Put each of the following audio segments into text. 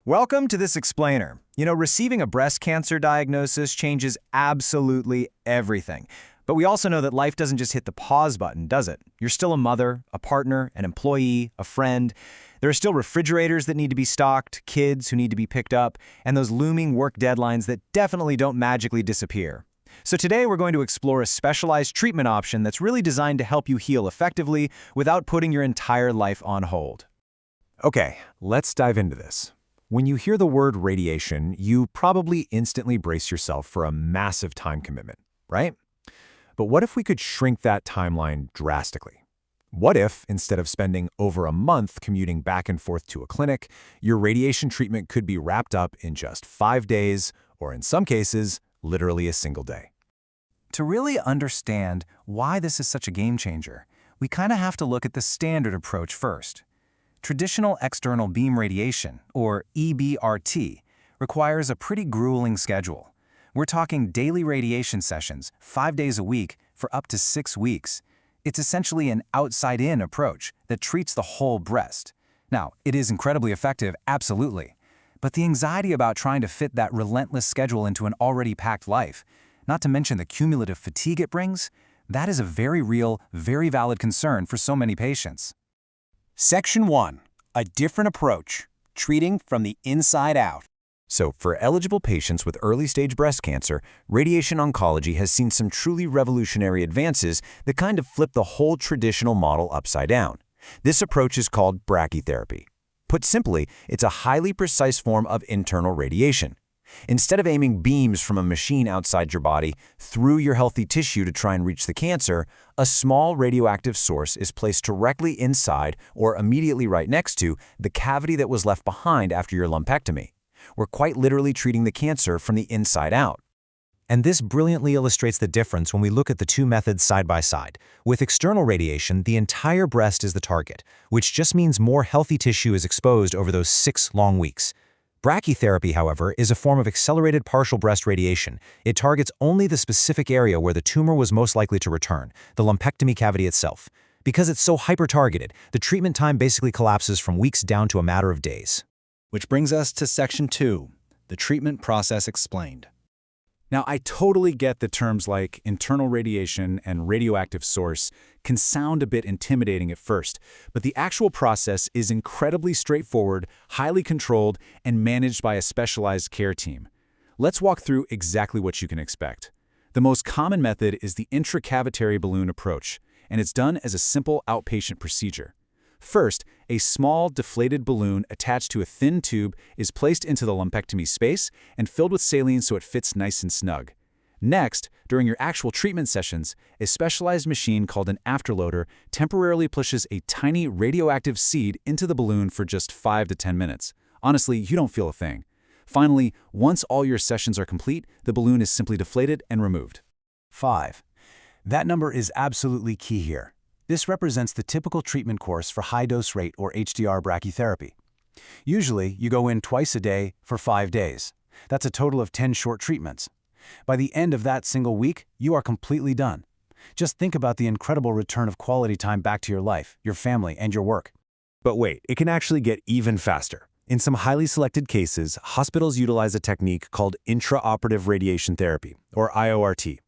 Welcome to this explainer. Receiving a breast cancer diagnosis changes absolutely everything. But we also know that life doesn't just hit the pause button, does it? You're still a mother, a partner, an employee, a friend. There are still refrigerators that need to be stocked, kids who need to be picked up, and those looming work deadlines that definitely don't magically disappear. So today we're going to explore a specialized treatment option that's really designed to help you heal effectively without putting your entire life on hold. Okay, let's dive into this. When you hear the word radiation, you probably instantly brace yourself for a massive time commitment, right? But what if we could shrink that timeline drastically? What if, instead of spending over a month commuting back and forth to a clinic, your radiation treatment could be wrapped up in just 5 days, or in some cases, literally a single day? To really understand why this is such a game changer, we kind of have to look at the standard approach first. Traditional external beam radiation, or EBRT, requires a pretty grueling schedule. We're talking daily radiation sessions, 5 days a week, for up to 6 weeks. It's essentially an outside-in approach that treats the whole breast. Now, it is incredibly effective, absolutely. But the anxiety about trying to fit that relentless schedule into an already packed life, not to mention the cumulative fatigue it brings, that is a very real, very valid concern for so many patients. Section 1. A different approach, treating from the inside out. So, for eligible patients with early-stage breast cancer, radiation oncology has seen some truly revolutionary advances that kind of flip the whole traditional model upside down. This approach is called brachytherapy. Put simply, it's a highly precise form of internal radiation. Instead of aiming beams from a machine outside your body through your healthy tissue to try and reach the cancer, a small radioactive source is placed directly inside or immediately right next to the cavity that was left behind after your lumpectomy. We're quite literally treating the cancer from the inside out. And this brilliantly illustrates the difference when we look at the two methods side by side. With external radiation, the entire breast is the target, which just means more healthy tissue is exposed over those 6 long weeks. Brachytherapy, however, is a form of accelerated partial breast radiation. It targets only the specific area where the tumor was most likely to return, the lumpectomy cavity itself. Because it's so hyper-targeted, the treatment time basically collapses from weeks down to a matter of days. Which brings us to Section 2, the treatment process explained. Now, I totally get that terms like internal radiation and radioactive source can sound a bit intimidating at first, but the actual process is incredibly straightforward, highly controlled, and managed by a specialized care team. Let's walk through exactly what you can expect. The most common method is the intracavitary balloon approach, and it's done as a simple outpatient procedure. First, a small, deflated balloon attached to a thin tube is placed into the lumpectomy space and filled with saline so it fits nice and snug. Next, during your actual treatment sessions, a specialized machine called an afterloader temporarily pushes a tiny radioactive seed into the balloon for just 5 to 10 minutes. Honestly, you don't feel a thing. Finally, once all your sessions are complete, the balloon is simply deflated and removed. 5. That number is absolutely key here. This represents the typical treatment course for high-dose rate or HDR brachytherapy. Usually, you go in twice a day for 5 days. That's a total of 10 short treatments. By the end of that single week, you are completely done. Just think about the incredible return of quality time back to your life, your family, and your work. But wait, it can actually get even faster. In some highly selected cases, hospitals utilize a technique called intraoperative radiation therapy, or IORT.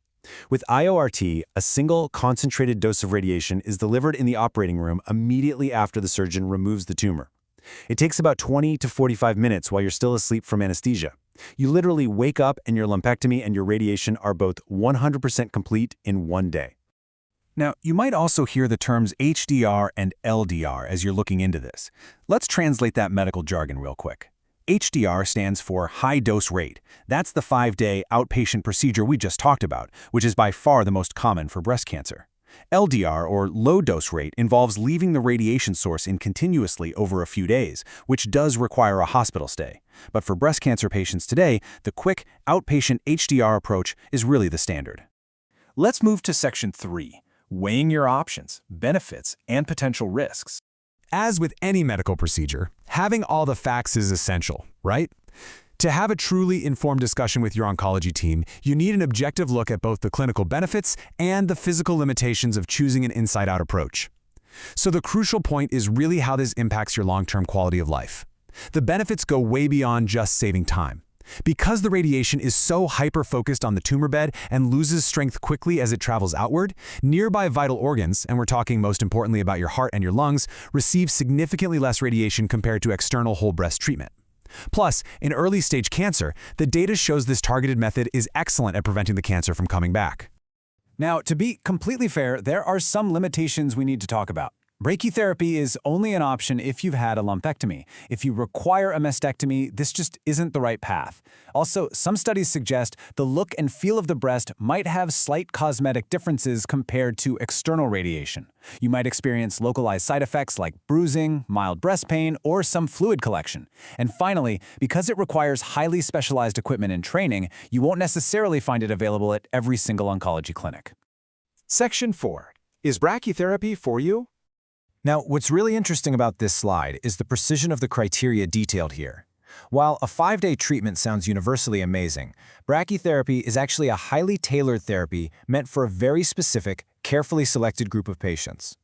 With IORT, a single concentrated dose of radiation is delivered in the operating room immediately after the surgeon removes the tumor. It takes about 20 to 45 minutes while you're still asleep from anesthesia. You literally wake up and your lumpectomy and your radiation are both 100% complete in 1 day. Now, you might also hear the terms HDR and LDR as you're looking into this. Let's translate that medical jargon real quick. HDR stands for high dose rate. That's the 5-day outpatient procedure we just talked about, which is by far the most common for breast cancer. LDR, or low dose rate, involves leaving the radiation source in continuously over a few days, which does require a hospital stay. But for breast cancer patients today, the quick, outpatient HDR approach is really the standard. Let's move to Section 3, weighing your options, benefits, and potential risks. As with any medical procedure, having all the facts is essential, right? To have a truly informed discussion with your oncology team, you need an objective look at both the clinical benefits and the physical limitations of choosing an inside-out approach. So the crucial point is really how this impacts your long-term quality of life. The benefits go way beyond just saving time. Because the radiation is so hyper-focused on the tumor bed and loses strength quickly as it travels outward, nearby vital organs, and we're talking most importantly about your heart and your lungs, receive significantly less radiation compared to external whole breast treatment. Plus, in early-stage cancer, the data shows this targeted method is excellent at preventing the cancer from coming back. Now, to be completely fair, there are some limitations we need to talk about. Brachytherapy is only an option if you've had a lumpectomy. If you require a mastectomy, this just isn't the right path. Also, some studies suggest the look and feel of the breast might have slight cosmetic differences compared to external radiation. You might experience localized side effects like bruising, mild breast pain, or some fluid collection. And finally, because it requires highly specialized equipment and training, you won't necessarily find it available at every single oncology clinic. Section 4. Is brachytherapy for you? Now, what's really interesting about this slide is the precision of the criteria detailed here. While a 5-day treatment sounds universally amazing, brachytherapy is actually a highly tailored therapy meant for a very specific, carefully selected group of patients.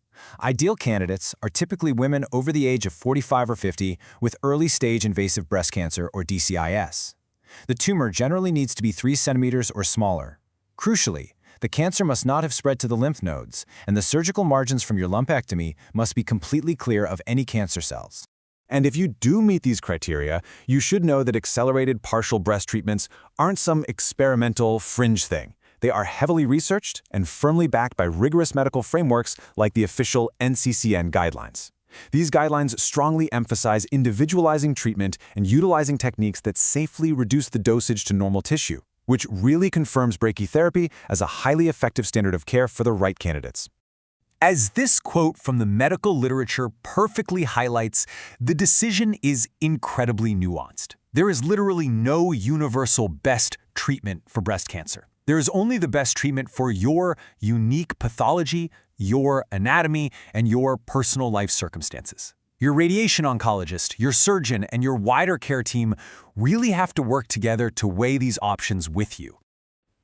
Ideal candidates are typically women over the age of 45 or 50 with early-stage invasive breast cancer or DCIS. The tumor generally needs to be 3 centimeters or smaller. Crucially, the cancer must not have spread to the lymph nodes, and the surgical margins from your lumpectomy must be completely clear of any cancer cells. And if you do meet these criteria, you should know that accelerated partial breast treatments aren't some experimental fringe thing. They are heavily researched and firmly backed by rigorous medical frameworks like the official NCCN guidelines. These guidelines strongly emphasize individualizing treatment and utilizing techniques that safely reduce the dosage to normal tissue, which really confirms brachytherapy as a highly effective standard of care for the right candidates. As this quote from the medical literature perfectly highlights, the decision is incredibly nuanced. There is literally no universal best treatment for breast cancer. There is only the best treatment for your unique pathology, your anatomy, and your personal life circumstances. Your radiation oncologist, your surgeon, and your wider care team really have to work together to weigh these options with you.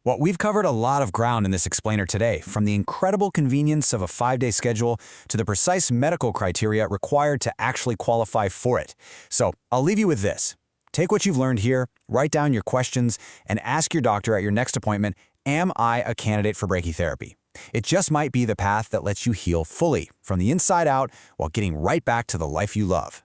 Well, we've covered a lot of ground in this explainer today, from the incredible convenience of a 5-day schedule to the precise medical criteria required to actually qualify for it. So I'll leave you with this. Take what you've learned here, write down your questions, and ask your doctor at your next appointment, am I a candidate for brachytherapy? It just might be the path that lets you heal fully, from the inside out, while getting right back to the life you love.